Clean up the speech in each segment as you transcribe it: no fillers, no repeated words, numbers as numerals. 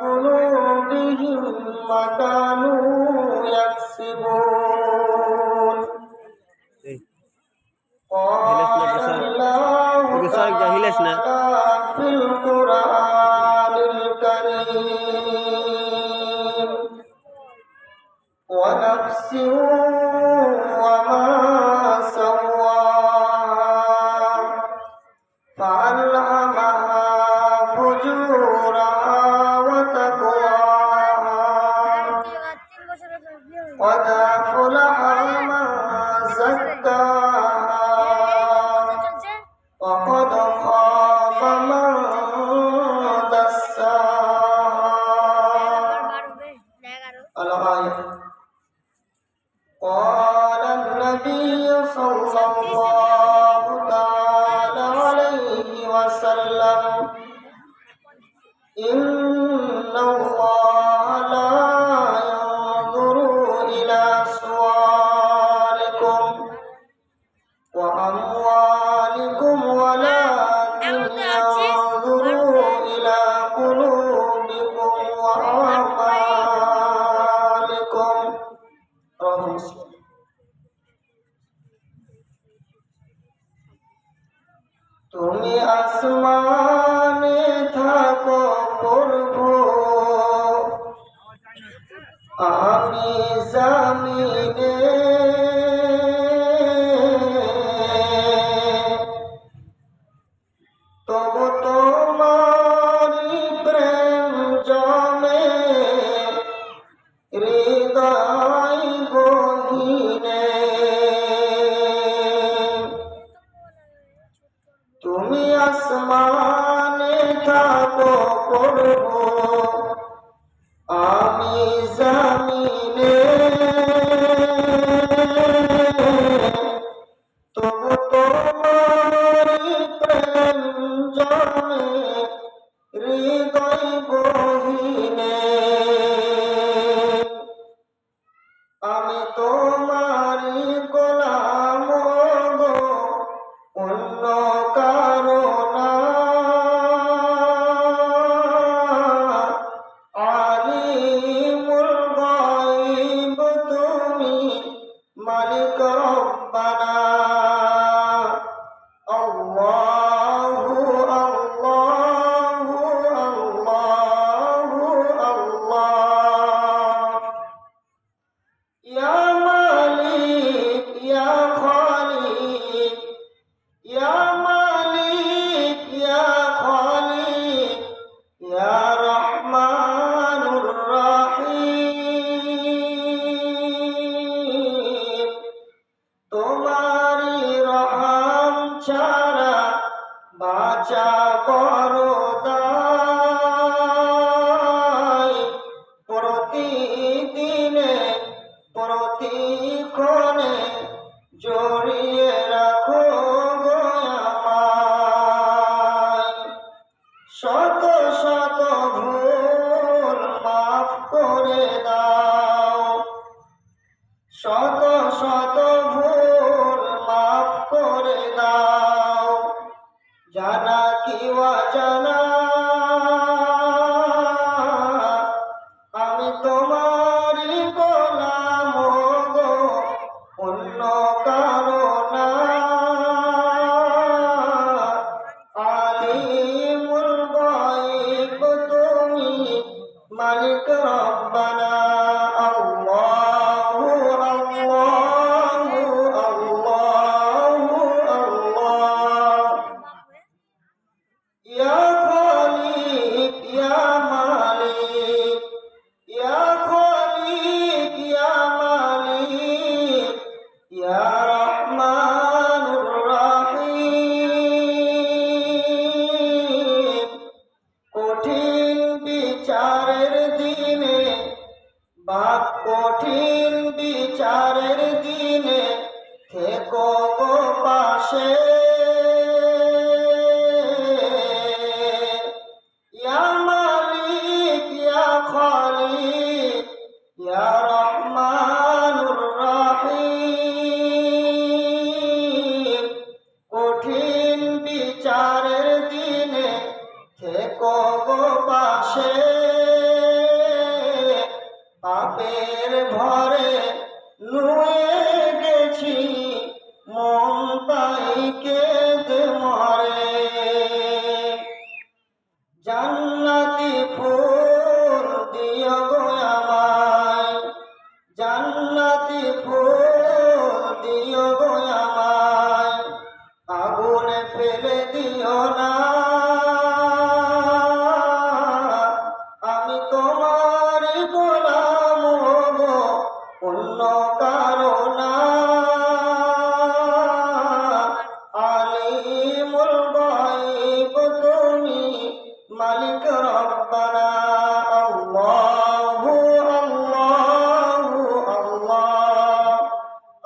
قلوبهم ما كانوا يكسبون قال الله تعالى في القرآن الكريم ونفس وما سواها فألهمها فجورها وتقواها قد أفلح من زكاها وقد خاب من دساها. قال النبي صلى الله تعالى عليه وسلم إن الله لا ينظر إلى صوركم وأموالكم ولكن ينظر إلى قلوبكم وأعمالكم. رواه مسلم. তুমি আসমানে থাকো প্রভু, আমি জমিনে, তবু তোমারি প্রেম জমে হৃদয় গহীনে। তুমি আসমানে থাকো প্রভু, আমি জমিনে, তবু তোমারি প্রেম জমে হৃদয় গহীনে। আমি তোমারি গোলাম গো, অন্য কারো না। আলিমুল গায়ব তুমি, মালিক রব্বানা। আল্লাহু আল্লাহু আল্লাহু আল্লাহ। ইয়া মালিক ইয়া খালিক, ইয়া মালিক ইয়া খালিক, ইয়া রহমানুর রহিম। তোমারি রহম ছাড়া বাঁচা বড় দায়। প্রতিদিনে প্রতিক্ষণে জড়িয়ে রাখো গো আমায়। শত শত ভুল মাফ করে দাও, শত শত ভুল মাফ করে দাও, জানা কি অজানা। আমি তোমারি গোলাম গো, অন্য কারো না। আলিমুল গায়ব তুমি, মালিক রব্বানা। আল্লাহু আল্লাহু আল্লাহু আল্লাহ। ইয়া খালিক ইয়া মালিক, ইয়া খালিক ইয়া মালিক, ইয়া রহমানুর রহিম। কঠিন বিচারের দিনে, বাপ কঠিন বিচারের দিনে থেকো গো পাশে। ইয়া মালিক ইয়া খালিক, ইয়া রহমানুর রহিম। কঠিন বিচারের দিনে থেকো গো পাশে। জান্নাতি ফুল দিও গো আমায়, জান্নাতি ফুল দিও গো আমায়, আগুনে ফেলে দিও না, আমি তোমারই গোলাম হব অন্য কারো না। আলিমুল গায়ব তুমি, মালিক রব্বানা। আল্লাহু আল্লাহু আল্লাহ,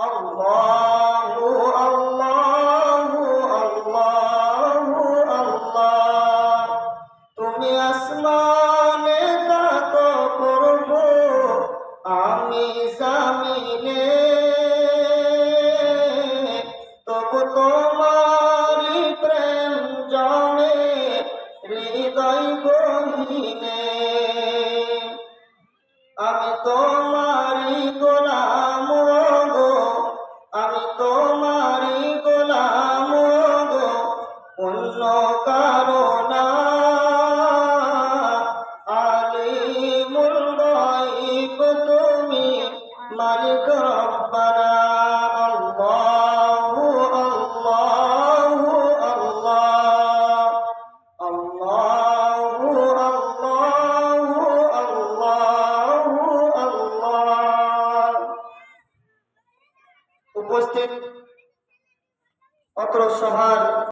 আল্লাহু আল্লাহু আল্লাহু আল্লাহ। তুমি আসমানে থাকো প্রভু, আমি জামিনে, তবু তোমারি প্রেম জমে হৃদয় গো